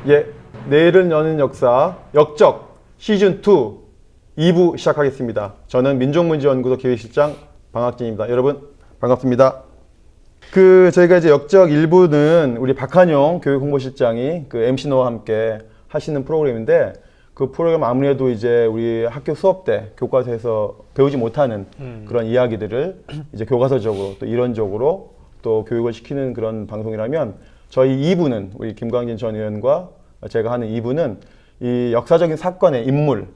예, 내일은 여는 역사 역적 시즌 2 2부 시작하겠습니다. 저는 민족문제연구소 기획실장 방학진입니다. 여러분 반갑습니다. 저희가 이제 역적 1부는 우리 박한용 교육홍보실장이 MC노와 함께 하시는 프로그램인데, 그 프로그램 아무래도 이제 우리 학교 수업 때 교과서에서 배우지 못하는 그런 이야기들을 이제 교과서적으로 또 이론적으로 또 교육을 시키는 그런 방송이라면, 저희 2부는 우리 김광진 전 의원과 제가 하는 2부는 이 역사적인 사건의 인물,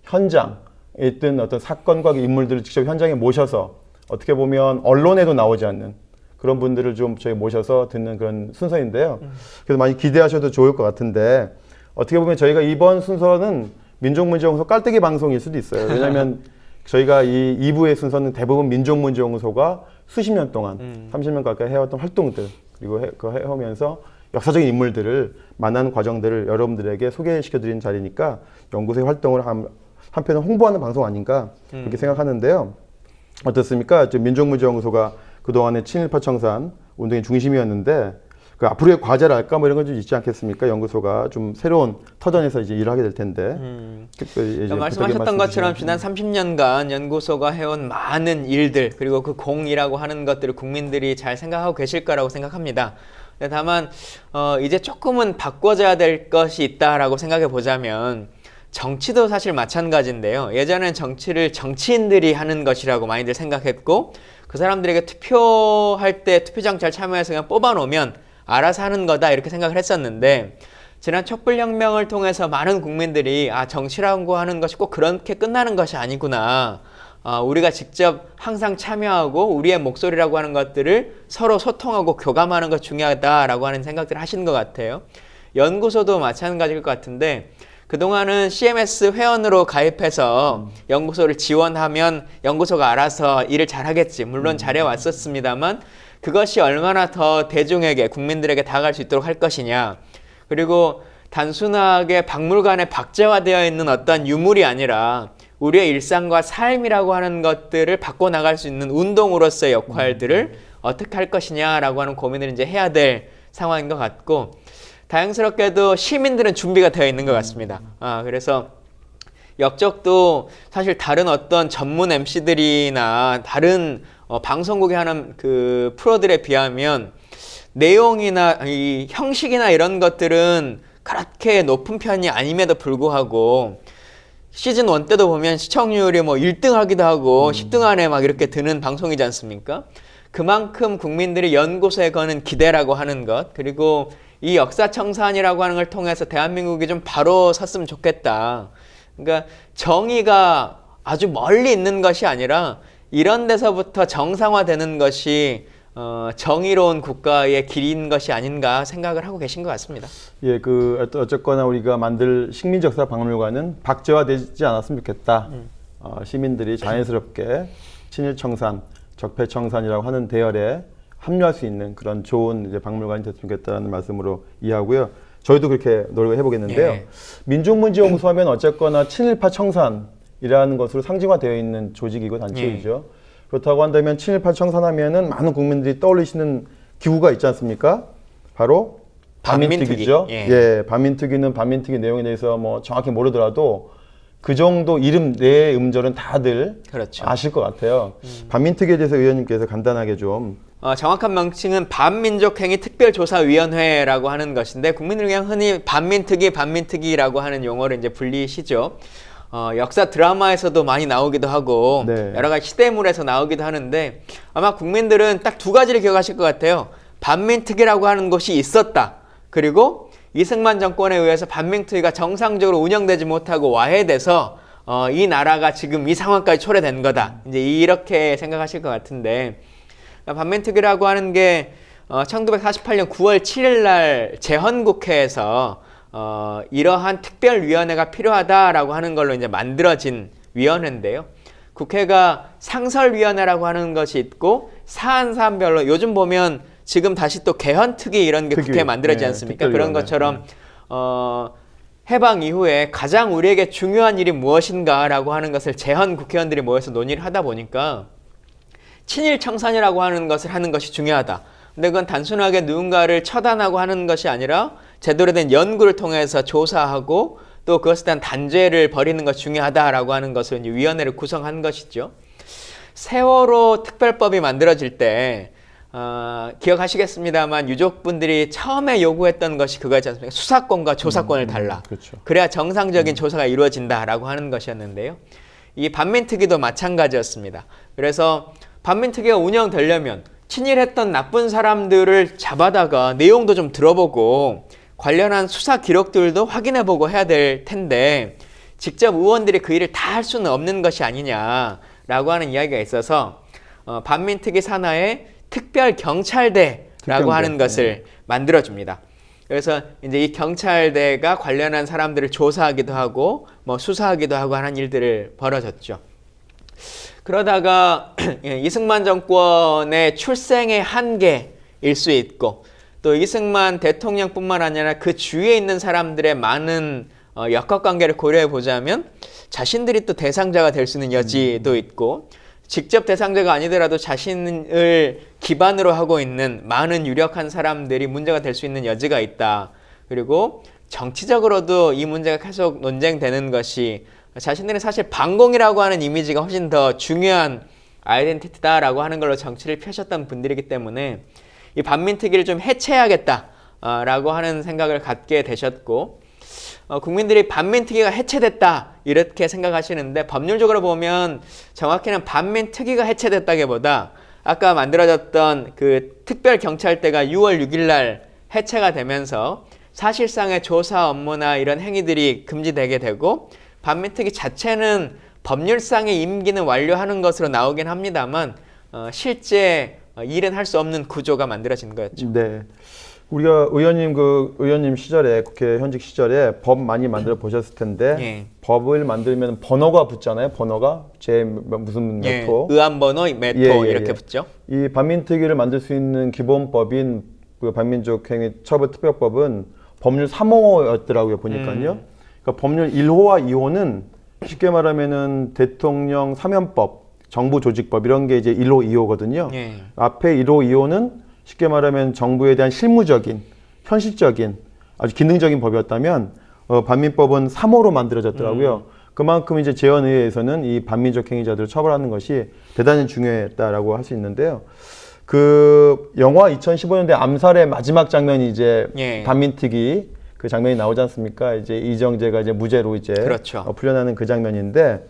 현장에 있던 어떤 사건과 그 인물들을 직접 현장에 모셔서 어떻게 보면 언론에도 나오지 않는 그런 분들을 좀 저희 모셔서 듣는 그런 순서인데요. 그래서 많이 기대하셔도 좋을 것 같은데, 어떻게 보면 저희가 이번 순서는 민족문제연구소 깔때기 방송일 수도 있어요. 왜냐하면 저희가 이 2부의 순서는 대부분 민족문제연구소가 수십 년 동안 30년 가까이 해왔던 활동들, 그리고 해오면서 역사적인 인물들을 만나는 과정들을 여러분들에게 소개시켜드리는 자리니까 연구소의 활동을 한편은 홍보하는 방송 아닌가 그렇게 생각하는데요. 어떻습니까? 민족문제연구소가 그동안의 친일파 청산 운동의 중심이었는데, 그 앞으로의 과제랄까 뭐 이런 건 좀 있지 않겠습니까? 연구소가 좀 새로운 터전에서 이제 일을 하게 될 텐데. 말씀하셨던 것처럼 지난 30년간 연구소가 해온 많은 일들, 그리고 그 공이라고 하는 것들을 국민들이 잘 생각하고 계실 거라고 생각합니다. 다만 이제 조금은 바꿔줘야 될 것이 있다라고 생각해 보자면, 정치도 사실 마찬가지인데요. 예전엔 정치를 정치인들이 하는 것이라고 많이들 생각했고, 그 사람들에게 투표할 때 투표장 잘 참여해서 그냥 뽑아놓으면 알아서 하는 거다 이렇게 생각을 했었는데, 지난 촛불혁명을 통해서 많은 국민들이 정치라고 하는 것이 꼭 그렇게 끝나는 것이 아니구나, 우리가 직접 항상 참여하고 우리의 목소리라고 하는 것들을 서로 소통하고 교감하는 것 중요하다라고 하는 생각들을 하시는 것 같아요. 연구소도 마찬가지일 것 같은데, 그동안은 CMS 회원으로 가입해서 연구소를 지원하면 연구소가 알아서 일을 잘하겠지, 물론 잘해왔었습니다만 그것이 얼마나 더 대중에게, 국민들에게 다가갈 수 있도록 할 것이냐, 그리고 단순하게 박물관에 박제화되어 있는 어떤 유물이 아니라 우리의 일상과 삶이라고 하는 것들을 바꿔나갈 수 있는 운동으로서의 역할들을 어떻게 할 것이냐라고 하는 고민을 이제 해야 될 상황인 것 같고, 다행스럽게도 시민들은 준비가 되어 있는 것 같습니다. 그래서 역적도 사실 다른 어떤 전문 MC들이나 다른 방송국이 하는 그 프로들에 비하면 내용이나 이 형식이나 이런 것들은 그렇게 높은 편이 아님에도 불구하고, 시즌 1 때도 보면 시청률이 뭐 1등 하기도 하고 10등 안에 막 이렇게 드는 방송이지 않습니까? 그만큼 국민들이 연구소에 거는 기대라고 하는 것, 그리고 이 역사청산이라고 하는 걸 통해서 대한민국이 좀 바로 섰으면 좋겠다. 그러니까 정의가 아주 멀리 있는 것이 아니라 이런 데서부터 정상화되는 것이 정의로운 국가의 길인 것이 아닌가 생각을 하고 계신 것 같습니다. 예, 어쨌거나 우리가 만들 식민지역사 박물관은 박제화되지 않았으면 좋겠다. 시민들이 자연스럽게 친일청산, 적폐청산이라고 하는 대열에 합류할 수 있는 그런 좋은 이제 박물관이 됐으면 좋겠다는 말씀으로 이해하고요. 저희도 그렇게 노력을 해보겠는데요. 예. 민족문제연구소 하면 어쨌거나 친일파 청산이라는 것으로 상징화되어 있는 조직이고 단체이죠. 예. 그렇다고 한다면 친일파 청산하면은 많은 국민들이 떠올리시는 기구가 있지 않습니까? 바로 반민특위죠. 예, 반민특위는 반민특위 내용에 대해서 뭐 정확히 모르더라도 그 정도 이름 네 음절은 다들 그렇죠. 아실 것 같아요. 반민특위에 대해서 의원님께서 간단하게 좀. 정확한 명칭은 반민족행위 특별조사위원회라고 하는 것인데, 국민들 그냥 흔히 반민특위라고 하는 용어를 이제 불리시죠. 역사 드라마에서도 많이 나오기도 하고, 네. 여러 가지 시대물에서 나오기도 하는데, 아마 국민들은 딱 두 가지를 기억하실 것 같아요. 반민특위라고 하는 곳이 있었다. 그리고 이승만 정권에 의해서 반민특위가 정상적으로 운영되지 못하고 와해돼서 이 나라가 지금 이 상황까지 초래된 거다. 이제 이렇게 생각하실 것 같은데, 반민특위라고 하는 게 1948년 9월 7일 날 재헌국회에서 이러한 특별위원회가 필요하다라고 하는 걸로 이제 만들어진 위원회인데요. 국회가 상설위원회라고 하는 것이 있고 사안별로 요즘 보면 지금 다시 또 개헌특위 이런 게 국회에 만들어지지 않습니까? 그런 것처럼 해방 이후에 가장 우리에게 중요한 일이 무엇인가라고 하는 것을 재헌 국회의원들이 모여서 논의를 하다 보니까 친일 청산이라고 하는 것을 하는 것이 중요하다. 근데 그건 단순하게 누군가를 처단하고 하는 것이 아니라 제대로 된 연구를 통해서 조사하고 또 그것에 대한 단죄를 벌이는 것이 중요하다라고 하는 것을 이제 위원회를 구성한 것이죠. 세월호 특별법이 만들어질 때 기억하시겠습니다만 유족분들이 처음에 요구했던 것이 그거였지 않습니까? 수사권과 조사권을 달라. 그렇죠. 그래야 정상적인 조사가 이루어진다라고 하는 것이었는데요. 이 반민특위도 마찬가지였습니다. 그래서 반민특위가 운영되려면 친일했던 나쁜 사람들을 잡아다가 내용도 좀 들어보고 관련한 수사 기록들도 확인해보고 해야 될 텐데 직접 의원들이 그 일을 다 할 수는 없는 것이 아니냐라고 하는 이야기가 있어서 반민특위 산하에 특별경찰대라고 하는 것을 만들어줍니다. 그래서 이제 이 경찰대가 관련한 사람들을 조사하기도 하고 뭐 수사하기도 하고 하는 일들을 벌어졌죠. 그러다가 이승만 정권의 출생의 한계일 수 있고 또 이승만 대통령뿐만 아니라 그 주위에 있는 사람들의 많은 역학관계를 고려해 보자면 자신들이 또 대상자가 될 수 있는 여지도 있고 직접 대상자가 아니더라도 자신을 기반으로 하고 있는 많은 유력한 사람들이 문제가 될 수 있는 여지가 있다. 그리고 정치적으로도 이 문제가 계속 논쟁되는 것이 자신들은 사실 반공이라고 하는 이미지가 훨씬 더 중요한 아이덴티티다라고 하는 걸로 정치를 펴셨던 분들이기 때문에 이 반민특위를 좀 해체해야겠다라고 하는 생각을 갖게 되셨고 국민들이 반민특위가 해체됐다 이렇게 생각하시는데 법률적으로 보면 정확히는 반민특위가 해체됐다기보다 아까 만들어졌던 그 특별경찰대가 6월 6일 날 해체가 되면서 사실상의 조사 업무나 이런 행위들이 금지되게 되고 반민특위 자체는 법률상의 임기는 완료하는 것으로 나오긴 합니다만 실제 일은 할 수 없는 구조가 만들어진 거였죠. 네. 우리가 의원님 시절에 국회 현직 시절에 법 많이 만들어 보셨을 텐데 예. 법을 만들면 번호가 붙잖아요. 번호가 제 무슨 예. 몇 호. 의안번호, 메토 이렇게 붙죠. 이 반민특위를 만들 수 있는 기본법인 그 반민족행위처벌특별법은 법률 3호였더라고요 보니까요. 그러니까 법률 1호와 2호는 쉽게 말하면은 대통령 사면법, 정부조직법 이런 게 이제 1호, 2호거든요. 예. 앞에 1호, 2호는 쉽게 말하면 정부에 대한 실무적인, 현실적인, 아주 기능적인 법이었다면 반민법은 3호로 만들어졌더라고요. 그만큼 이제 재헌의회에서는 이 반민족 행위자들을 처벌하는 것이 대단히 중요했다라고 할 수 있는데요. 그 영화 2015년대 암살의 마지막 장면이 이제 예. 반민특위 그 장면이 나오지 않습니까? 이제 이정재가 이제 무죄로 이제 그렇죠. 풀려나는 그 장면인데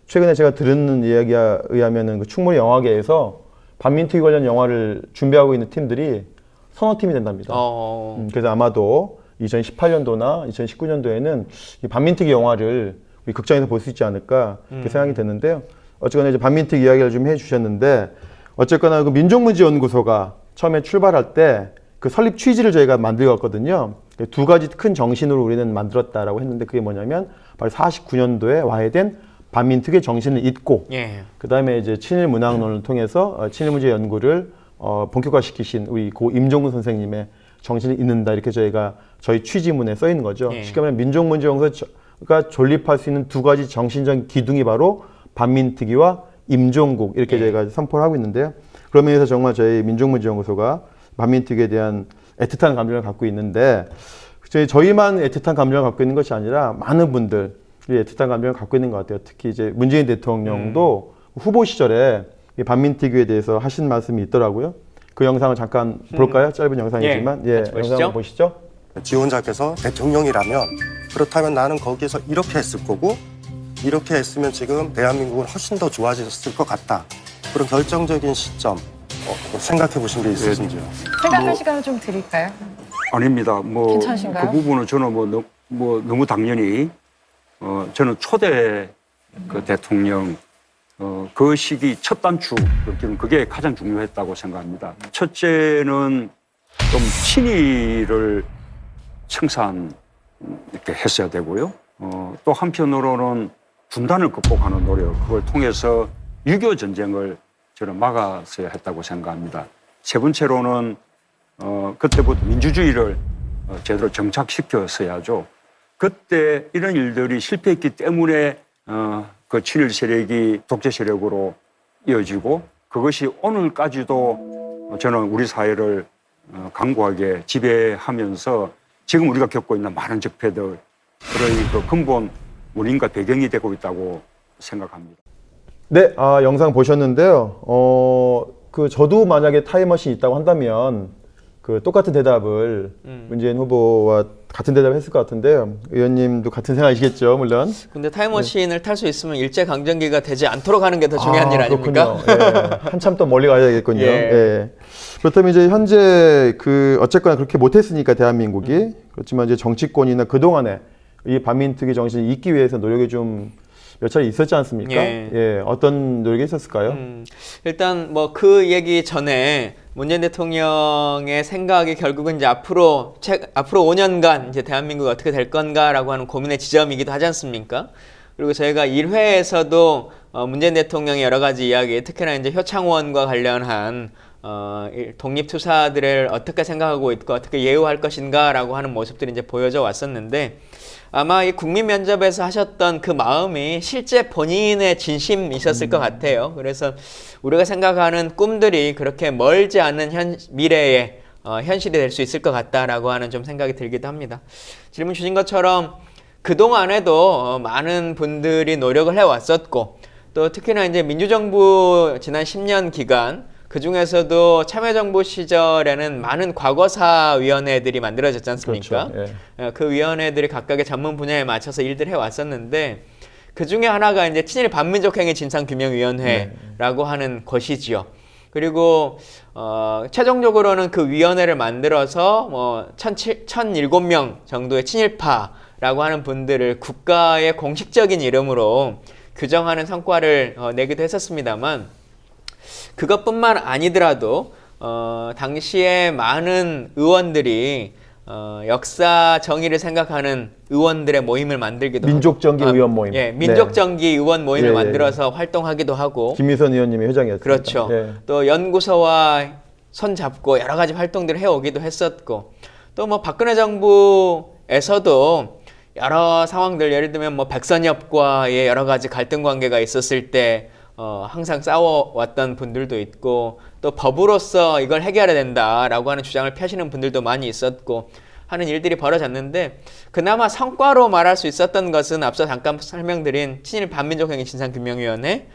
최근에 제가 들은 이야기에 의하면은 그 충무로 영화계에서 반민특위 관련 영화를 준비하고 있는 팀들이 서너 팀이 된답니다. 그래서 아마도 2018년도나 2019년도에는 이 반민특위 영화를 우리 극장에서 볼 수 있지 않을까 그렇게 생각이 드는데요. 어쨌거나 이제 반민특위 이야기를 좀 해주셨는데 어쨌거나 그 민족문제연구소가 처음에 출발할 때 그 설립 취지를 저희가 만들었거든요. 두 가지 큰 정신으로 우리는 만들었다라고 했는데 그게 뭐냐면 바로 49년도에 와해된 반민특위의 정신을 잇고 예. 그 다음에 이제 친일 문학론을 통해서 친일 문제 연구를 본격화시키신 우리 고 임종근 선생님의 정신을 잇는다 이렇게 저희가 저희 취지문에 써 있는 거죠. 예. 쉽게 말하면 민족문제연구소가 존립할 수 있는 두 가지 정신적 기둥이 바로 반민특위와 임종국 이렇게 저희가 선포를 하고 있는데요. 그런 면에서 정말 저희 민족문제연구소가 반민특위에 대한 애틋한 감정을 갖고 있는데 저희만 애틋한 감정을 갖고 있는 것이 아니라 많은 분들이 애틋한 감정을 갖고 있는 것 같아요. 특히 이제 문재인 대통령도 후보 시절에 이 반민특위에 대해서 하신 말씀이 있더라고요. 그 영상을 잠깐 볼까요? 짧은 영상이지만 같이 영상 한번 보시죠. 지원자께서 대통령이라면 그렇다면 나는 거기에서 이렇게 했을 거고 이렇게 했으면 지금 대한민국은 훨씬 더 좋아졌을 것 같다. 그런 결정적인 시점 생각해 보신 게 있으신지요? 생각할 시간을 좀 드릴까요? 아닙니다. 괜찮으신가요? 그 부분은 저는 너무 당연히 저는 초대 그 대통령 그 시기 첫 단추 그게 가장 중요했다고 생각합니다. 첫째는 좀 친일을 청산 이렇게 했어야 되고요. 또 한편으로는 분단을 극복하는 노력 그걸 통해서 6.25 전쟁을 저는 막았어야 했다고 생각합니다. 세 번째로는 그때부터 민주주의를 제대로 정착시켰어야죠. 그때 이런 일들이 실패했기 때문에 그 친일 세력이 독재 세력으로 이어지고 그것이 오늘까지도 저는 우리 사회를 강고하게 지배하면서 지금 우리가 겪고 있는 많은 적폐들의 그 근본 원인과 배경이 되고 있다고 생각합니다. 네, 영상 보셨는데요. 저도 만약에 타임머신이 있다고 한다면 그 똑같은 대답을 문재인 후보와 같은 대답을 했을 것 같은데요. 의원님도 같은 생각이시겠죠, 물론. 근데 타임머신을 탈 수 있으면 일제 강점기가 되지 않도록 하는 게 더 중요한 일 아닙니까? 예, 한참 또 멀리 가야겠군요. 예. 예. 그렇다면 이제 현재 어쨌거나 그렇게 못했으니까 대한민국이 그렇지만 이제 정치권이나 그동안에 이 반민특위 정신이 있기 위해서 노력이 좀 몇 차례 있었지 않습니까? 예. 예, 어떤 노력이 있었을까요? 일단 뭐 그 얘기 전에 문재인 대통령의 생각이 결국은 이제 앞으로 5년간 이제 대한민국이 어떻게 될 건가라고 하는 고민의 지점이기도 하지 않습니까? 그리고 저희가 1회에서도 문재인 대통령의 여러 가지 이야기, 특히나 이제 효창원과 관련한 독립투사들을 어떻게 생각하고 있고 어떻게 예우할 것인가라고 하는 모습들이 이제 보여져 왔었는데 아마 이 국민 면접에서 하셨던 그 마음이 실제 본인의 진심이셨을 것 같아요. 그래서 우리가 생각하는 꿈들이 그렇게 멀지 않은 미래에 현실이 될 수 있을 것 같다라고 하는 좀 생각이 들기도 합니다. 질문 주신 것처럼 그동안에도 많은 분들이 노력을 해왔었고 또 특히나 이제 민주정부 지난 10년 기간 그 중에서도 참여정부 시절에는 많은 과거사위원회들이 만들어졌지 않습니까? 그렇죠. 예. 그 위원회들이 각각의 전문 분야에 맞춰서 일들을 해왔었는데 그 중에 하나가 이제 친일 반민족행위 진상규명위원회라고 하는 것이지요. 그리고 최종적으로는 그 위원회를 만들어서 뭐 1,007명 정도의 친일파라고 하는 분들을 국가의 공식적인 이름으로 규정하는 성과를 내기도 했었습니다만 그것뿐만 아니더라도 당시에 많은 의원들이 역사 정의를 생각하는 의원들의 모임을 만들기도 민족정기 의원 모임. 예, 민족정기 의원 모임을 예, 예, 만들어서 활동하기도 하고 김미선 의원님이 회장이었습니다. 그렇죠. 예. 또 연구소와 손 잡고 여러 가지 활동들을 해오기도 했었고 또 뭐 박근혜 정부에서도 여러 상황들 예를 들면 뭐 백선엽과의 여러 가지 갈등 관계가 있었을 때 항상 싸워왔던 분들도 있고 또 법으로서 이걸 해결해야 된다라고 하는 주장을 펴시는 분들도 많이 있었고 하는 일들이 벌어졌는데 그나마 성과로 말할 수 있었던 것은 앞서 잠깐 설명드린 친일 반민족행위 진상규명위원회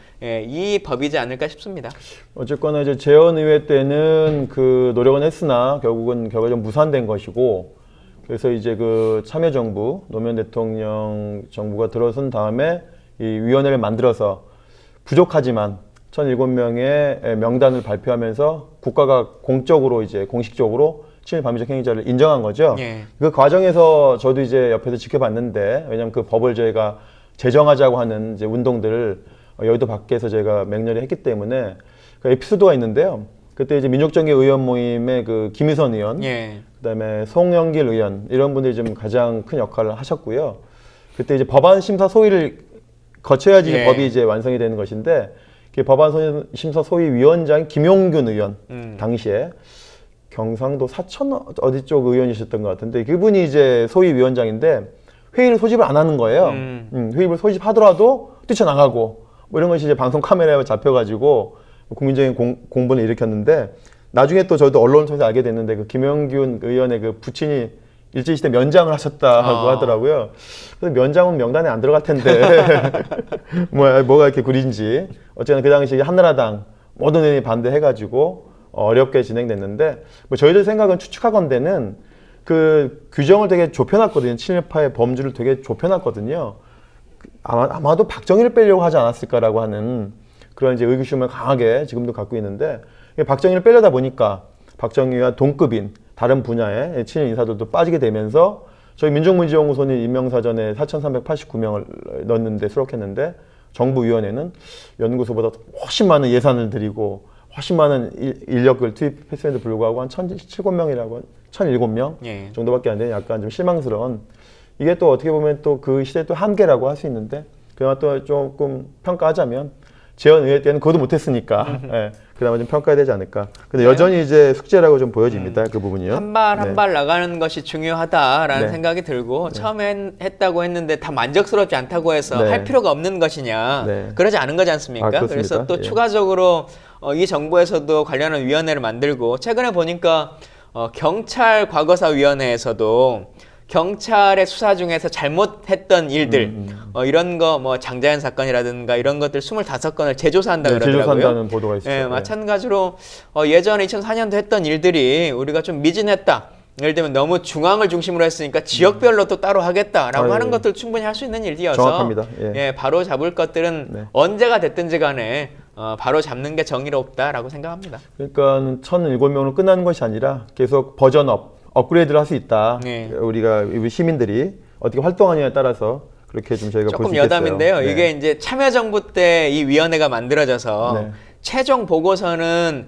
이 법이지 않을까 싶습니다. 어쨌거나 이제 재헌의회 때는 그 노력은 했으나 결국은 결과적으로 무산된 것이고 그래서 이제 그 참여정부 노무현 대통령 정부가 들어선 다음에 이 위원회를 만들어서 부족하지만 1,007명의 명단을 발표하면서 국가가 공적으로 이제 공식적으로 친일 반민족 행위자를 인정한 거죠. 예. 그 과정에서 저도 이제 옆에서 지켜봤는데 왜냐하면 그 법을 저희가 제정하자고 하는 이제 운동들을 여의도 밖에서 제가 맹렬히 했기 때문에 그 에피소드가 있는데요. 그때 이제 민족정기 의원 모임에 그 김유선 의원, 예. 그다음에 송영길 의원 이런 분들이 좀 가장 큰 역할을 하셨고요. 그때 이제 법안 심사 소위를 거쳐야지 예. 법이 이제 완성이 되는 것인데 그 법안 심사 소위 위원장 김용균 의원 당시에 경상도 사천 어디 쪽 의원이셨던 것 같은데 그분이 이제 소위 위원장인데 회의를 소집을 안 하는 거예요. 회의를 소집하더라도 뛰쳐나가고 뭐 이런 것이 이제 방송 카메라에 잡혀가지고 국민적인 공분을 일으켰는데 나중에 또 저도 언론을 통해서 알게 됐는데 그 김용균 의원의 그 부친이 일제시대 면장을 하셨다고 하더라고요. 그래서 면장은 명단에 안 들어갈 텐데 뭐가 이렇게 구린지 어쨌든 그 당시 한나라당 모든 의원이 반대해가지고 어렵게 진행됐는데 뭐 저희들 생각은 추측하건대는 그 규정을 되게 좁혀놨거든요. 친일파의 범주를 되게 좁혀놨거든요. 아마도 박정희를 빼려고 하지 않았을까라고 하는 그런 이제 의구심을 강하게 지금도 갖고 있는데 박정희를 빼려다 보니까 박정희와 동급인 다른 분야의 친일 인사들도 빠지게 되면서 저희 민족문제연구소는 임명사전에 4,389명을 넣었는데 수록했는데 정부위원회는 연구소보다 훨씬 많은 예산을 들이고 훨씬 많은 인력을 투입했음에도 불구하고 한 1,007명이라고 1,007명 예. 정도밖에 안 되는 약간 좀 실망스러운 이게 또 어떻게 보면 또 그 시대의 또 한계라고 할 수 있는데 그나마 또 조금 평가하자면 재헌의회 때는 그것도 못했으니까 예, 그나마 좀 평가해야 되지 않을까. 근데 여전히 이제 숙제라고 좀 보여집니다. 그 부분이요. 한 발 한 네. 발 나가는 것이 중요하다라는 네. 생각이 들고 처음에 했다고 했는데 다 만족스럽지 않다고 해서 네. 할 필요가 없는 것이냐 네. 그러지 않은 거지 않습니까? 아, 그렇습니까? 그래서 또 예. 추가적으로 이 정부에서도 관련한 위원회를 만들고 최근에 보니까 경찰 과거사위원회에서도 경찰의 수사 중에서 잘못했던 일들 이런 거 뭐 장자연 사건이라든가 이런 것들 25건을 재조사한다 네, 그러더라고요. 재조사한다는 보도가 있었죠. 예, 예. 마찬가지로 예전에 2004년도 했던 일들이 우리가 좀 미진했다. 예를 들면 너무 중앙을 중심으로 했으니까 지역별로 또 따로 하겠다라고 아유. 하는 것들 충분히 할 수 있는 일이어서 정확합니다. 예. 바로 잡을 것들은 네. 언제가 됐든지 간에 바로 잡는 게 정의롭다라고 생각합니다. 그러니까 1,007명으로 끝나는 것이 아니라 계속 버전업, 업그레이드를 할 수 있다. 네. 우리 시민들이 어떻게 활동하느냐에 따라서 그렇게 좀 저희가 볼 수 조금 있겠어요. 여담인데요. 네. 이게 이제 참여정부 때 이 위원회가 만들어져서 네. 최종 보고서는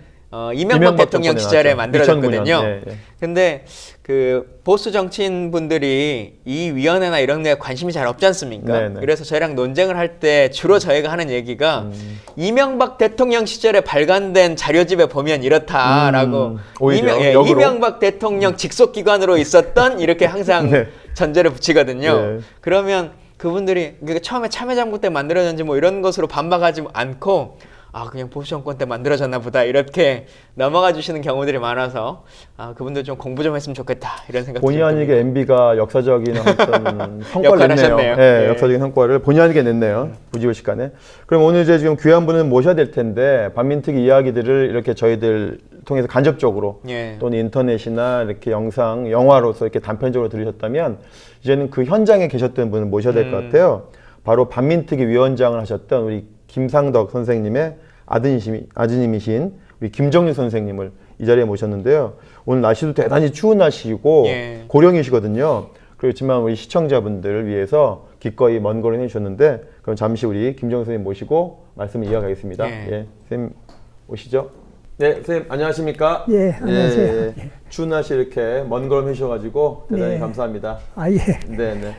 이명박 이명박 대통령 정권에 시절에 나왔죠. 만들어졌거든요. 2009년. 예, 예. 근데 그 보수 정치인 분들이 이 위원회나 이런 데 관심이 잘 없지 않습니까? 네, 네. 그래서 저희랑 논쟁을 할 때 주로 저희가 하는 얘기가 이명박 대통령 시절에 발간된 자료집에 보면 이렇다라고 오히려 역으로. 이명박 대통령 직속 기관으로 있었던 이렇게 항상 네. 전제를 붙이거든요. 네. 그러면 그분들이 그러니까 처음에 참여정부 때 만들어졌는지 뭐 이런 것으로 반박하지 않고 그냥 보수 정권 때 만들어졌나 보다 이렇게 넘어가 주시는 경우들이 많아서 그분들 좀 공부 좀 했으면 좋겠다 이런 생각 본의 아니게 MB가 역사적인 어떤 성과를 역할을 냈네요. 하셨네요. 예, 예. 역사적인 성과를 본의 아니게 냈네요. 부지불 시간에. 그럼 오늘 이제 지금 귀한 분은 모셔야 될 텐데 반민특위 이야기들을 이렇게 저희들 통해서 간접적으로 예. 또는 인터넷이나 이렇게 영상, 영화로서 이렇게 단편적으로 들으셨다면 이제는 그 현장에 계셨던 분을 모셔야 될 것 같아요. 바로 반민특위 위원장을 하셨던 우리 김상덕 선생님의 아드님이신 우리 김정윤 선생님을 이 자리에 모셨는데요. 오늘 날씨도 대단히 추운 날씨이고 예. 고령이시거든요. 그렇지만 우리 시청자분들을 위해서 기꺼이 먼 걸음 해주셨는데 그럼 잠시 우리 김정윤 선생님 모시고 말씀을 이어가겠습니다. 예. 예, 선생님 오시죠. 네, 선생님 안녕하십니까? 예, 안녕하세요. 추운 날씨 이렇게 먼 걸음 해주셔가지고 대단히 네. 감사합니다. 예. 네, 네.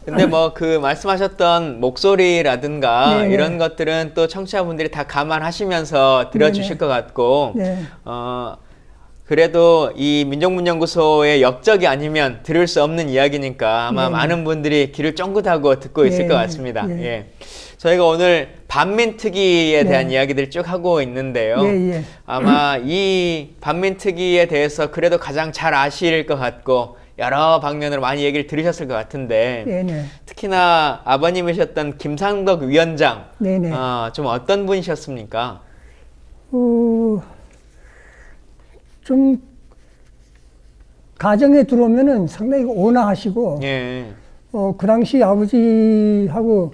근데 뭐 그 말씀하셨던 목소리라든가 네네. 이런 것들은 또 청취자분들이 다 감안하시면서 들어주실 네네. 것 같고 네. 그래도 이 민족문연구소의 역적이 아니면 들을 수 없는 이야기니까 아마 네네. 많은 분들이 귀를 쫑긋하고 듣고 있을 네네. 것 같습니다. 예. 예. 저희가 오늘 반민특위에 네. 대한 이야기들 쭉 하고 있는데요. 예, 예. 아마 이 반민특위에 대해서 그래도 가장 잘 아실 것 같고 여러 방면으로 많이 얘기를 들으셨을 것 같은데 네네. 특히나 아버님이셨던 김상덕 위원장 네네. 좀 어떤 분이셨습니까? 좀 가정에 들어오면은 상당히 온화하시고, 예. 그 당시 아버지하고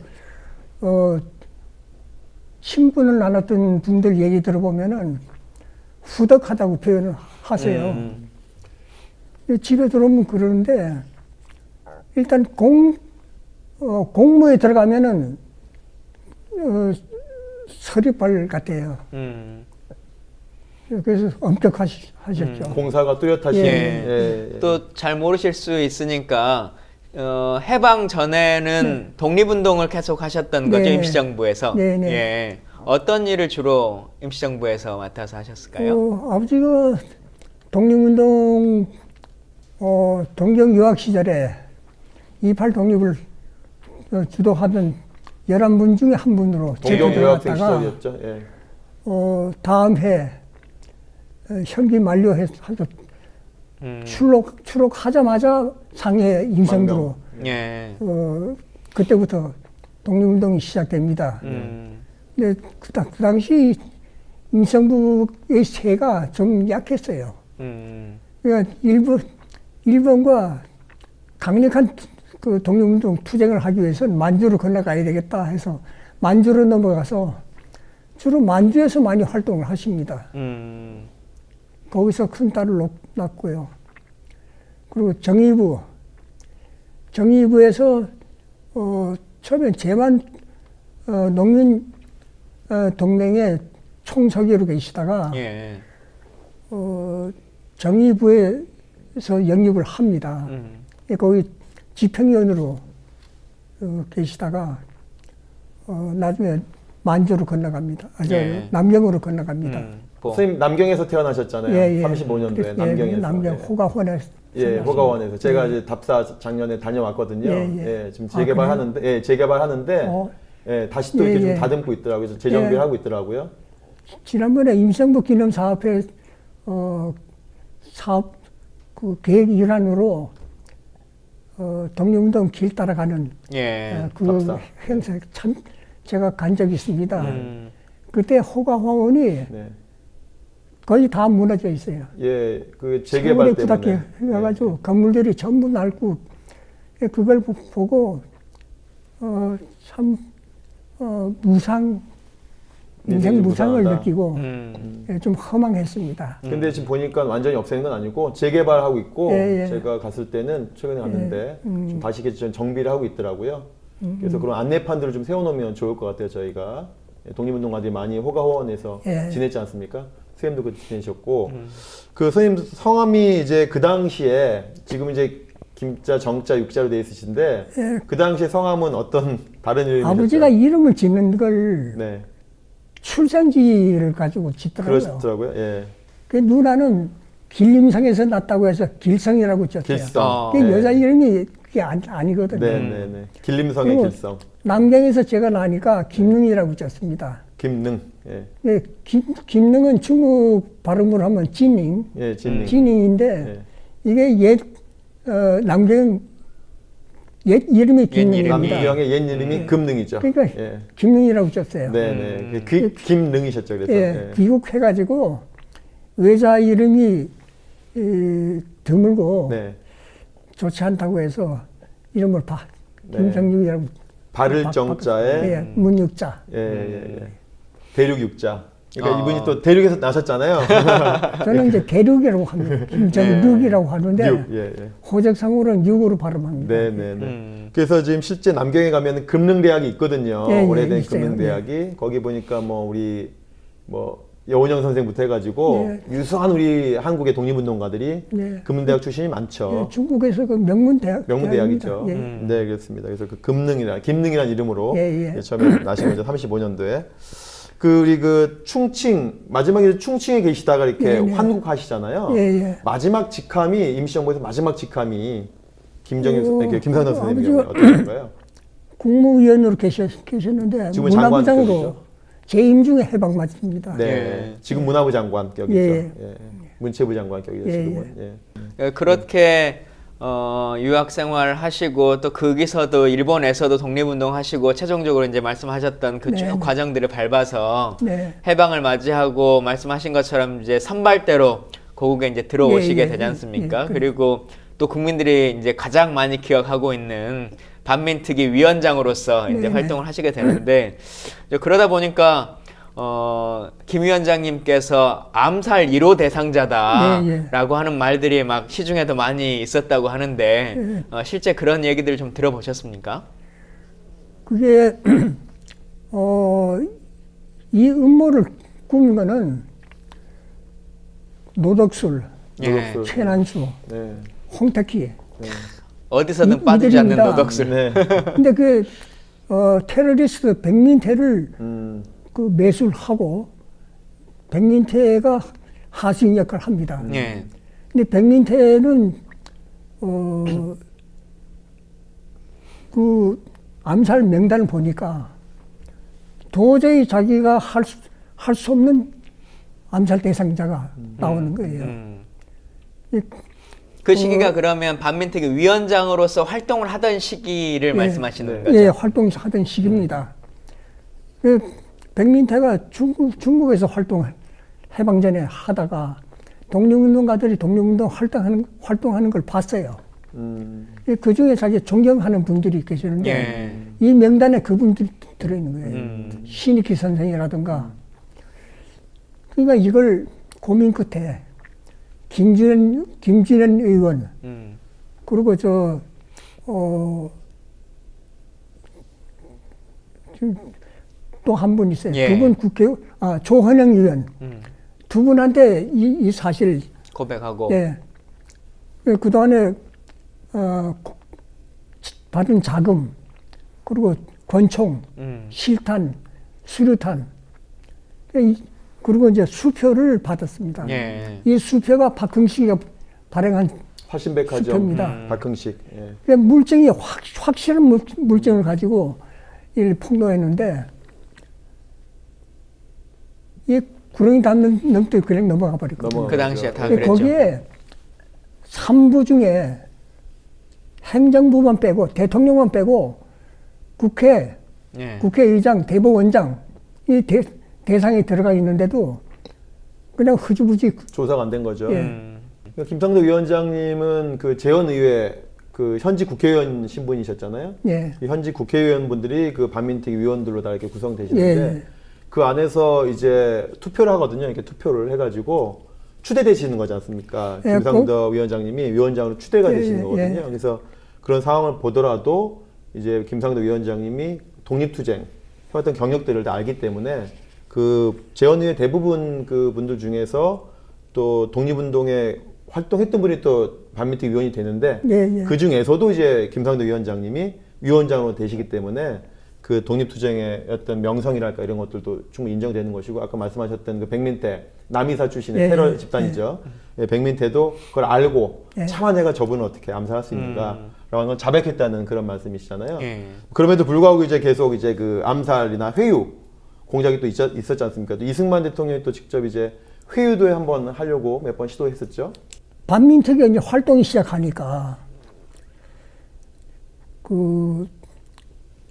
친분을 나눴던 분들 얘기 들어보면은 후덕하다고 표현을 하세요. 집에 들어오면 그러는데 일단 공무에 들어가면은 서리발 같아요. 그래서 엄격하셨죠. 공사가 뚜렷하신 예. 또 잘 모르실 수 있으니까 해방 전에는 독립운동을 계속 하셨던 거죠, 네네. 임시정부에서. 네네. 예. 어떤 일을 주로 임시정부에서 맡아서 하셨을까요? 아버지가 독립운동 동경 유학 시절에 28 독립을 주도하던 11분 중에 한 분으로 동경 유학생 들어갔다가 시절이었죠. 예. 다음 해 형기 만료해서 출록하자마자 상해 임성부로 예. 그때부터 독립운동이 시작됩니다. 근데 그 당시 임성부의 세가 좀 약했어요. 그러니까 일본과 강력한 그 독립운동 투쟁을 하기 위해서는 만주를 건너가야 되겠다 해서 만주로 넘어가서 주로 만주에서 많이 활동을 하십니다. 거기서 큰 딸을 낳고요. 그리고 정의부에서 처음에 제만 농민 동맹의 총서기로 계시다가 예. 정의부에서 영입을 합니다. 거기 집행위원으로 계시다가 나중에 만주로 건너갑니다. 예. 남경으로 건너갑니다. 뭐. 선생님 남경에서 태어나셨잖아요. 예, 예. 35년도에 남경에서. 남경 호가원에서. 예, 호가원에서 제가 이제 답사 작년에 다녀왔거든요. 예, 예. 지금 재개발하는데, 재개발하는데, 다시 또 이렇게 예, 좀 예. 다듬고 있더라고요. 그래서 재정비를 예. 하고 있더라고요. 지난번에 임성부 기념 사업회 사업 그 계획 일환으로 독립운동 길 따라가는 예. 그 답사. 행사 참 제가 간 적이 있습니다. 그때 호가화원이 네. 거의 다 무너져 있어요. 예, 그 재개발 세월이 부닥게 때문에. 해가지고 건물들이 전부 낡고 그걸 보고 참 무상 인생 무상을 무상하다. 느끼고 음. 좀 허망했습니다. 근데 지금 보니까 완전히 없애는 건 아니고 재개발하고 있고 예, 예. 제가 갔을 때는 최근에 갔는데 좀 다시 이렇게 좀 정비를 하고 있더라고요. 음. 그래서 그런 안내판들을 좀 세워놓으면 좋을 것 같아요. 저희가 독립운동가들이 많이 호가호원에서 예. 지냈지 않습니까? 선생님도 그때 지내셨고 그 선생님 성함이 이제 그 당시에 지금 이제 김자, 정자, 육자로 돼 있으신데 예. 그 당시에 성함은 어떤 다른 이름이셨죠? 아버지가 이름을 짓는 걸 네, 출생지를 가지고 짓더라고요. 그러시더라고요. 예, 그 누나는 길림성에서 났다고 해서 길성이라고 졌어요. 길성. 그 네. 여자 이름이 그게 아니거든요. 네, 네, 네. 길림성의 그리고 길성. 남경에서 제가 나니까 김능이라고 졌습니다. 김능. 예, 예, 김능은 중국 발음으로 하면 진닝, 예, 진능. 진닝인데 예. 이게 남경 옛 이름이 김능입니다. 남경의 옛 이름이 금능이죠. 그러니까 예. 김능이라고 졌어요. 네, 네. 그 김능이셨죠. 그래서. 예, 예. 귀국해가지고 외자 이름이 드물고 네. 좋지 않다고 해서 이름을 네. 김정육이라고 바를 정자에 예, 문육자. 예, 예, 예. 대륙 육자. 그러니까 아. 이분이 또 대륙에서 나셨잖아요. 저는 이제 대륙이라고 합니다. 김정육이라고 하는데 육. 예, 예. 호적상으로는 육으로 발음합니다. 네, 네, 네. 그래서 지금 실제 남경에 가면 금능대학이 있거든요. 예, 예, 오래된 있어요. 금능대학이. 거기 보니까 뭐 우리 뭐 여운영 선생부터 해가지고 유수한 우리 한국의 독립운동가들이 네. 금능대학 출신이 많죠. 예, 중국에서 그 명문대학. 명문대학이죠. 대학입니다. 예. 네, 그렇습니다. 그래서 그 김능이라는 이름으로 예, 예. 처음에 나신 거죠. 35년도에. 그 우리 그 충칭 마지막에 충칭에 계시다가 이렇게 예, 예. 환국하시잖아요. 예, 예. 마지막 직함이 임시정부에서 마지막 직함이 김정일 선생님, 김상선 선생님이 아버지가 어떤 건가요? 국무위원으로 계셨는데 지금은 문화부장으로 장관급이죠? 재임 중에 해방 맞습니다. 네, 예. 지금 문화부 장관격이죠. 예. 예. 문체부 장관격이죠. 예, 지금은. 예. 그렇게 유학 생활 하시고 또 거기서도 일본에서도 독립운동 하시고 최종적으로 이제 말씀하셨던 그 쭉 네. 과정들을 밟아서 네. 해방을 맞이하고 말씀하신 것처럼 이제 선발대로 고국에 이제 들어오시게 예, 예, 되지 않습니까? 예, 그리고 또 국민들이 이제 가장 많이 기억하고 있는 반민특위 위원장으로서 이제 네, 활동을 하시게 되는데 이제 그러다 보니까 김 위원장님께서 암살 1호 대상자다라고 네, 하는 말들이 막 시중에도 많이 있었다고 하는데 실제 그런 얘기들 좀 들어보셨습니까? 그게 이 음모를 꾸민 거는 노덕술, 예. 최난수, 네. 홍택희. 어디서든 빠지지 않는 이들입니다. 노덕술. 네. 근데 그 테러리스트 백민태를 그 매술하고 백민태가 하수인 역할을 합니다. 예. 근데 백민태는 그 암살 명단을 보니까 도저히 자기가 할 수 없는 암살 대상자가 나오는 거예요. 그 시기가 그러면 반민특위 위원장으로서 활동을 하던 시기를 말씀하시는 거죠? 예, 활동하던 시기입니다. 그 백민태가 중국에서 해방 전에 하다가 독립운동가들이 독립운동 활동하는 걸 봤어요. 그 중에 자기 존경하는 분들이 계시는데 예. 이 명단에 그분들이 들어있는 거예요. 신익희 선생이라든가. 그러니까 이걸 고민 끝에 김진현 의원 그리고 또 한 분 있어요. 예. 두 분 조헌영 의원 두 분한테 이 사실 고백하고. 예. 그동안에 받은 자금 그리고 권총, 실탄, 수류탄, 그리고 이제 수표를 받았습니다. 예. 이 수표가 박흥식이가 발행한 화신백화점 수표입니다. 박흥식. 예. 그러니까 물증이 확실한 물증을 가지고 이를 폭로했는데 이 구렁이 닿는 놈도 그냥 넘어가 버렸거든요. 그 당시에 다 근데 그랬죠. 거기에 3부 중에 행정부만 빼고 대통령만 빼고 국회, 예. 국회의장, 대법원장 이 대상에 들어가 있는데도 그냥 흐지부지 조사가 안 된 거죠. 예. 그러니까 김상도 위원장님은 그 재헌의회 그 현직 국회의원 신분이셨잖아요. 예. 이 현직 국회의원분들이 그 반민특위 위원들로 다 이렇게 구성되시는데 예. 그 안에서 이제 투표를 하거든요. 이렇게 투표를 해가지고 추대되시는 거지 않습니까? 예, 김상도 위원장님이 위원장으로 추대가 예, 되시는 예, 거거든요. 예. 그래서 그런 상황을 보더라도 이제 김상도 위원장님이 독립투쟁 해왔던 경력들을 다 알기 때문에 그 재헌의회 대부분 그 분들 중에서 또 독립운동에 활동했던 분이 또 반민특위 위원이 되는데 예, 예. 그 중에서도 이제 김상도 위원장님이 위원장으로 되시기 때문에 그 독립투쟁의 어떤 명성이랄까 이런 것들도 충분히 인정되는 것이고 아까 말씀하셨던 그 백민태 남이사 출신의 예, 테러 예, 집단이죠. 예, 백민태도 그걸 알고 예. 참아내가 저분을 어떻게 암살할 수 있는가 라는 건 자백했다는 그런 말씀이시잖아요. 예. 그럼에도 불구하고 이제 계속 이제 그 암살이나 회유 공작이 또 있었지 않습니까? 또 이승만 대통령이 또 직접 이제 회유도 한번 하려고 몇 번 시도했었죠. 반민특위가 이제 활동이 시작하니까 그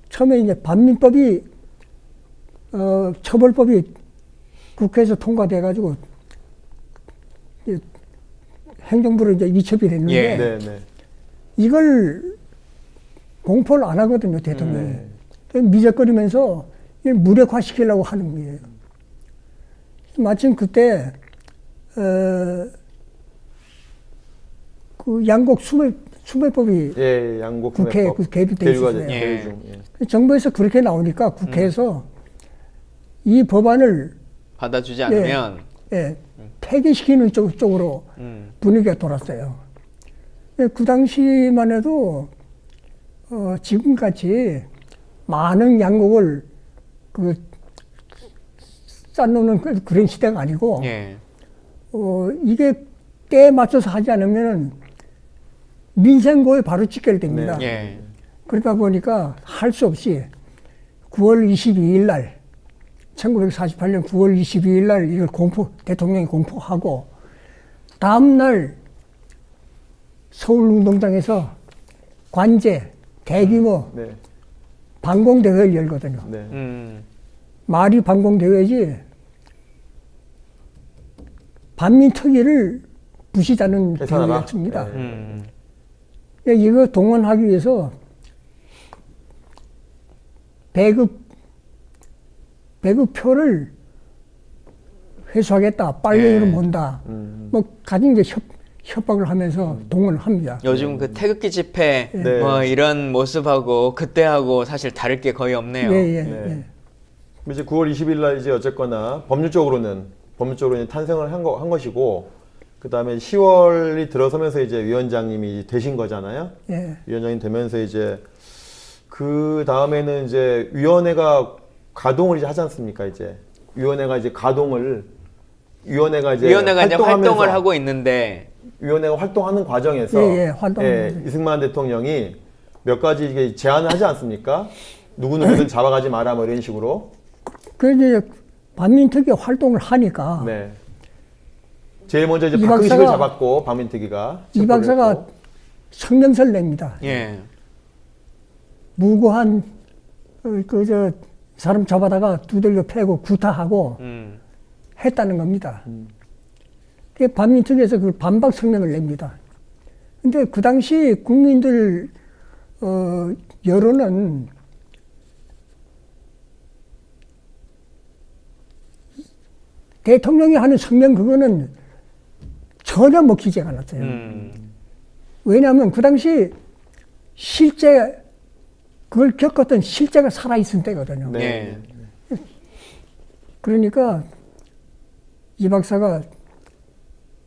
처음에 이제 반민법이 처벌법이 국회에서 통과돼 가지고 행정부로 이제 이첩이 됐는데 예. 네, 네. 이걸 공포를 안 하거든요 대통령이. 미적거리면서 이걸 무력화시키려고 하는 거예요. 마침 그때 그 양곡 수매법이 예, 양곡 국회에 수매법. 그 개입돼 계류가 있었어요. 계류 예. 중. 예. 정부에서 그렇게 나오니까 국회에서 이 법안을 받아주지 않으면 폐기시키는 쪽으로 분위기가 돌았어요. 그 당시만 해도 지금같이 많은 양곡을 그 쌓는 그런 시대가 아니고 예. 이게 때에 맞춰서 하지 않으면 민생고에 바로 직결됩니다. 네. 예. 그러다 보니까 할 수 없이 9월 22일 날 1948년 9월 22일 날 이걸 대통령이 공포하고 다음 날 서울운동장에서 관제 대규모 네. 반공대회를 열거든요. 네. 말이 반공대회지 반민특위를 부시자는 해산하라. 대회였습니다. 네. 이거 동원하기 위해서 배급표를 회수하겠다, 빨갱이로 몬다. 뭐 가진 이제 협박을 하면서 동원을 합니다. 요즘 그 태극기 집회 네. 뭐 이런 모습하고 그때하고 사실 다를 게 거의 없네요. 예. 네. 이제 9월 20일 날 이제 어쨌거나 법률적으로는 이제 탄생을 한 것이고 그 다음에 10월이 들어서면서 이제 위원장님이 되신 거잖아요. 예. 위원장님 되면서 이제 그 다음에는 이제 위원회가 가동을 이제 하지 않습니까? 이제 위원회가 이제 활동을 하고 있는데 위원회가 활동하는 과정에서 활동하는 이승만 대통령이 몇 가지 이게 제안을 하지 않습니까? 누구누구는 잡아가지 마라 뭐 이런 식으로. 그래서 이제 반민특위 활동을 하니까 네. 제일 먼저 이제 이 박흥식을 박사가- 잡았고 박민특위가 이 박사가 성명서를 냅니다. 예. 무고한 사람 잡아다가 두들겨 패고 구타하고 했다는 겁니다. 그 반민특위에서 그 반박 성명을 냅니다. 근데 그 당시 국민들 여론은 대통령이 하는 성명 그거는 전혀 먹히지가 않았어요. 왜냐하면 그 당시 실제 그걸 겪었던 실제가 살아있은 때거든요. 네. 예. 그러니까 이 박사가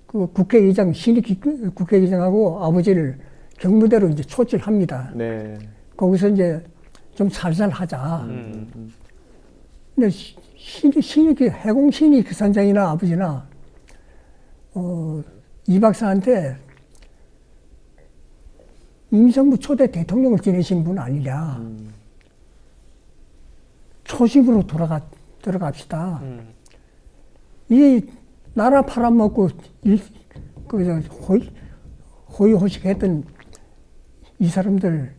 그 국회의장, 신입 국회의장하고 아버지를 경무대로 이제 초청합니다. 네. 거기서 이제 좀 살살 하자. 근데 해공신이 그 선장이나 아버지나 이 박사한테 임시정부 초대 대통령을 지내신 분 아니냐. 초심으로 들어갑시다. 이 나라 팔아먹고 호의호식했던 이 사람들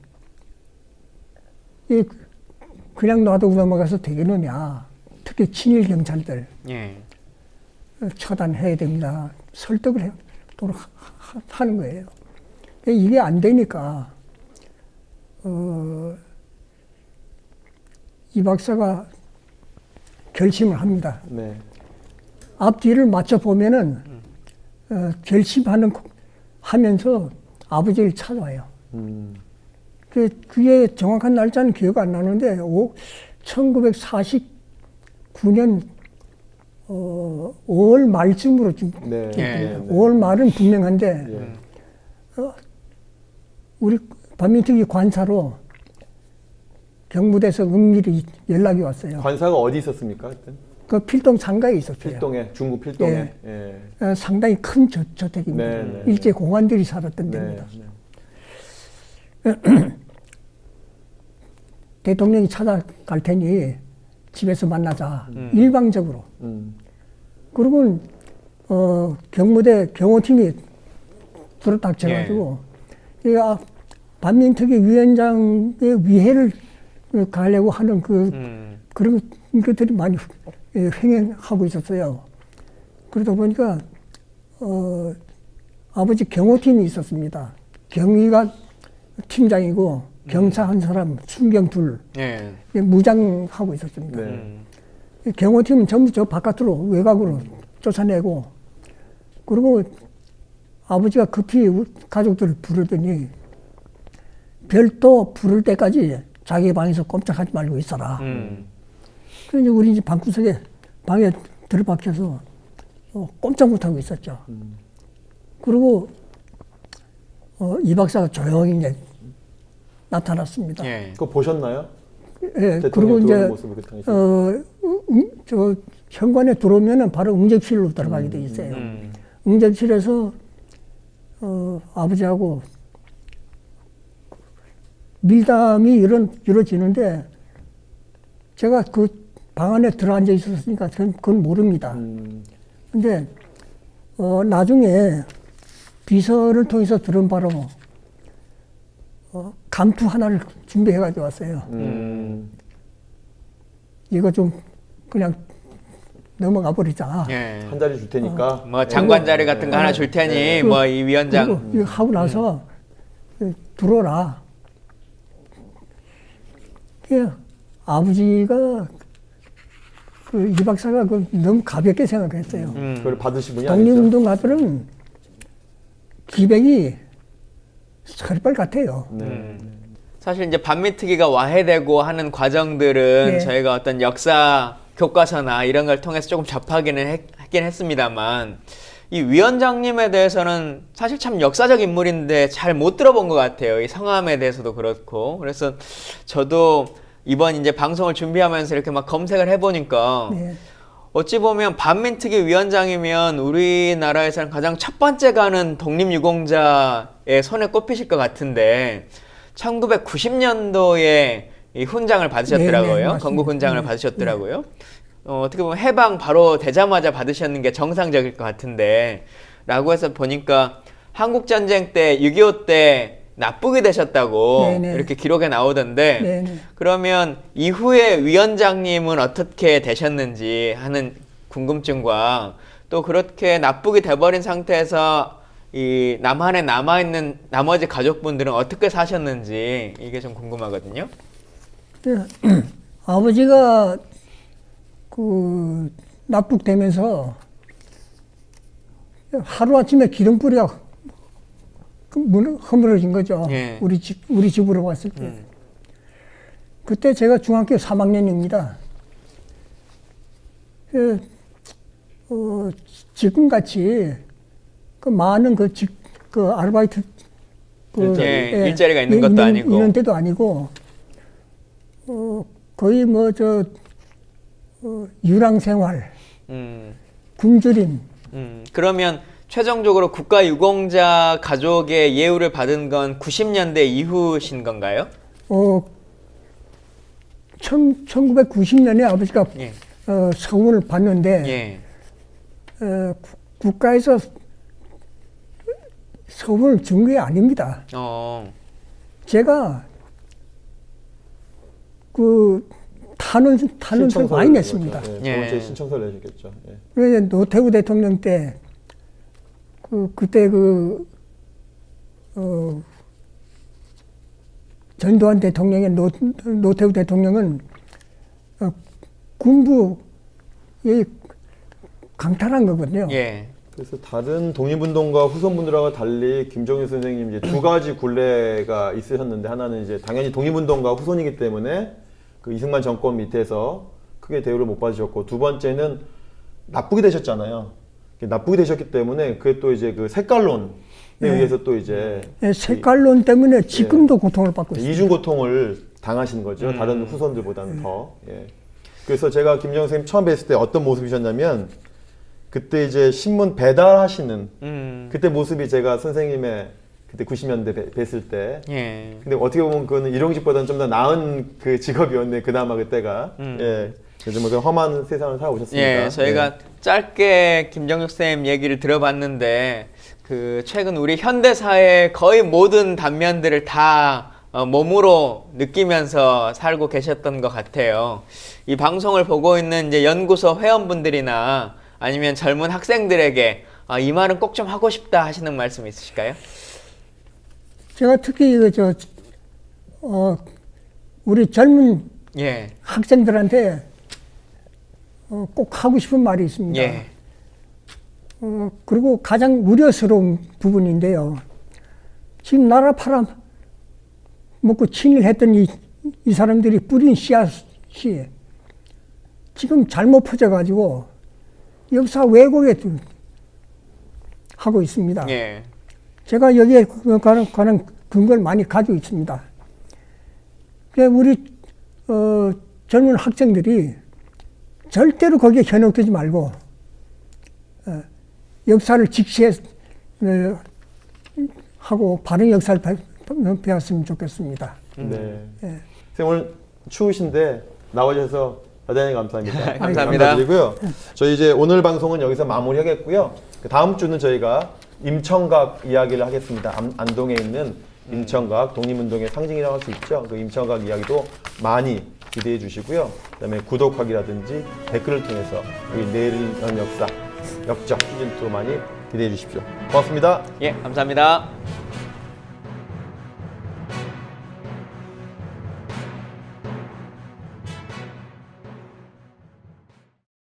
그냥 놔두고 넘어가서 되겠느냐. 특히 친일 경찰들 예. 처단해야 됩니다. 설득을 하는 거예요. 이게 안 되니까 이 박사가 결심을 합니다. 네. 앞뒤를 맞춰 보면은 하면서 아버지를 찾아와요. 그게 정확한 날짜는 기억 안 나는데 1949년 5월 말쯤으로 좀 네. 예. 5월 말은 분명한데 예. 우리 반민특위 관사로 경무대에서 은밀히 연락이 왔어요. 관사가 어디 있었습니까? 그때? 그 필동 상가에 있었어요. 필동에, 중국 필동에. 예. 상당히 큰 저택입니다. 네, 네. 일제 공안들이 살았던 네. 데입니다. 대통령이 찾아갈 테니 집에서 만나자. 일방적으로. 그러면 경무대 경호팀이 들어닥쳐가지고 반민특위 위원장의 위해를 가려고 하는 그런 것들이 많이 횡행하고 있었어요. 그러다 보니까 아버지 경호팀이 있었습니다. 경위가 팀장이고 경사 한 사람, 순경 둘, 예. 무장하고 있었습니다. 네. 경호팀은 전부 저 바깥으로 외곽으로 쫓아내고 그리고 아버지가 급히 가족들을 부르더니 별도 부를 때까지 자기 방에서 꼼짝하지 말고 있어라. 그래서 우리 이제 방구석에 방에 들어박혀서 꼼짝 못하고 있었죠. 그리고 이 박사가 조용히 이제 나타났습니다. 예. 그거 보셨나요? 예, 그리고 대통령 이제 들어오는 모습을 그 당시에. 저 현관에 들어오면은 바로 응접실로 들어가게 돼 있어요. 응접실에서 아버지하고 밀담이 이루어지는데 제가 그 방 안에 들어앉아 있었으니까 그건 모릅니다. 근데 나중에 비서를 통해서 들은 바로 감투 하나를 준비해 가지고 왔어요. 이거 좀 그냥 넘어가 버리자. 예. 한 자리 줄 테니까. 뭐 장관 자리 같은 거 하나 줄 테니 뭐 이 위원장 그리고 이거 하고 나서 들어라. 아버지가 이 박사가 너무 가볍게 생각했어요. 그걸 받으신 분이 아니죠. 독립운동가들은 기백이 서리빨 같아요. 사실 이제 반민특위가 와해되고 하는 과정들은 네. 저희가 어떤 역사 교과서나 이런 걸 통해서 조금 접하기는 했긴 했습니다만 이 위원장님에 대해서는 사실 참 역사적 인물인데 잘 못 들어본 것 같아요. 이 성함에 대해서도 그렇고. 그래서 저도 이번 이제 방송을 준비하면서 이렇게 막 검색을 해보니까 네. 어찌 보면 반민특위 위원장이면 우리나라에서는 가장 첫 번째 가는 독립유공자의 손에 꼽히실 것 같은데 1990년도에 이 훈장을 받으셨더라고요. 네, 네, 건국 훈장을 네. 받으셨더라고요. 어떻게 보면 해방 바로 되자마자 받으셨는 게 정상적일 것 같은데 라고 해서 보니까 한국전쟁 때 6.25 때 나쁘게 되셨다고 네네. 이렇게 기록에 나오던데 네네. 그러면 이후에 위원장님은 어떻게 되셨는지 하는 궁금증과 또 그렇게 나쁘게 돼버린 상태에서 이 남한에 남아있는 나머지 가족분들은 어떻게 사셨는지 이게 좀 궁금하거든요. 아버지가 납북되면서 하루아침에 기둥뿌리가 허물어진 거죠. 예. 우리 집으로 왔을 때. 그때 제가 중학교 3학년입니다. 지금같이 많은 아르바이트 일자리가 있는 것도 아니고 있는 데도 아니고 거의 유랑 생활, 음, 굶주림, 그러면 최종적으로 국가유공자 가족의 예우를 받은 건 90년대 이후신 건가요? 1990년에 아버지가 예. 서훈을 받는데 예. 국가에서 서훈을 준 게 아닙니다. 제가 그 탄원서 많이 냈습니다. 두 번째 신청서를 내셨겠죠. 예. 그래서 노태우 대통령 때 그때 전두환 대통령의 노태우 대통령은 군부에 강탈한 거거든요. 예. 그래서 다른 독립운동가 후손분들하고 달리 김정일 선생님 이제 두 가지 굴레가 있으셨는데, 하나는 이제 당연히 독립운동가 후손이기 때문에 그 이승만 정권 밑에서 크게 대우를 못 받으셨고, 두 번째는 나쁘게 되셨잖아요. 나쁘게 되셨기 때문에 그게 또 이제 그 색깔론에 의해서 또 이제 색깔론 때문에 지금도 고통을 받고 있습니다. 이중 고통을 당하신 거죠. 다른 후손들보다는 더. 예. 그래서 제가 김정일 선생님 처음 뵀을 때 어떤 모습이셨냐면, 그때 이제 신문 배달하시는 그때 모습이 제가 선생님의 그때 90년대 뵀을 때. 예. 근데 어떻게 보면 그거는 일용직보다는 좀 더 나은 그 직업이었네, 그나마 그때가. 예. 요즘은 그 험한 세상을 살아오셨습니다. 예, 저희가 짧게 김정육 쌤 얘기를 들어봤는데, 그 최근 우리 현대사의 거의 모든 단면들을 다 몸으로 느끼면서 살고 계셨던 것 같아요. 이 방송을 보고 있는 이제 연구소 회원분들이나 아니면 젊은 학생들에게 이 말은 꼭 좀 하고 싶다 하시는 말씀 있으실까요? 제가 특히 우리 젊은 예. 학생들한테 꼭 하고 싶은 말이 있습니다. 예. 그리고 가장 우려스러운 부분인데요. 지금 나라 팔아 먹고 친일했던 이 사람들이 뿌린 씨앗이 지금 잘못 퍼져가지고 역사 왜곡에 하고 있습니다. 예. 제가 여기에 관한 근거를 많이 가지고 있습니다. 우리 젊은 학생들이 절대로 거기에 현혹되지 말고 역사를 직시하고 바른 역사를 배웠으면 좋겠습니다. 네. 선생님 오늘 추우신데 나와주셔서 대단히 감사합니다. 감사합니다. 감사드리고요. 저희 이제 오늘 방송은 여기서 마무리하겠고요. 다음 주는 저희가 임청각 이야기를 하겠습니다. 안동에 있는 임청각, 독립운동의 상징이라고 할 수 있죠. 그 임청각 이야기도 많이 기대해 주시고요. 그다음에 구독하기라든지 댓글을 통해서 우리 내일은 역사, 역적 시즌2 많이 기대해 주십시오. 고맙습니다. 예, 감사합니다.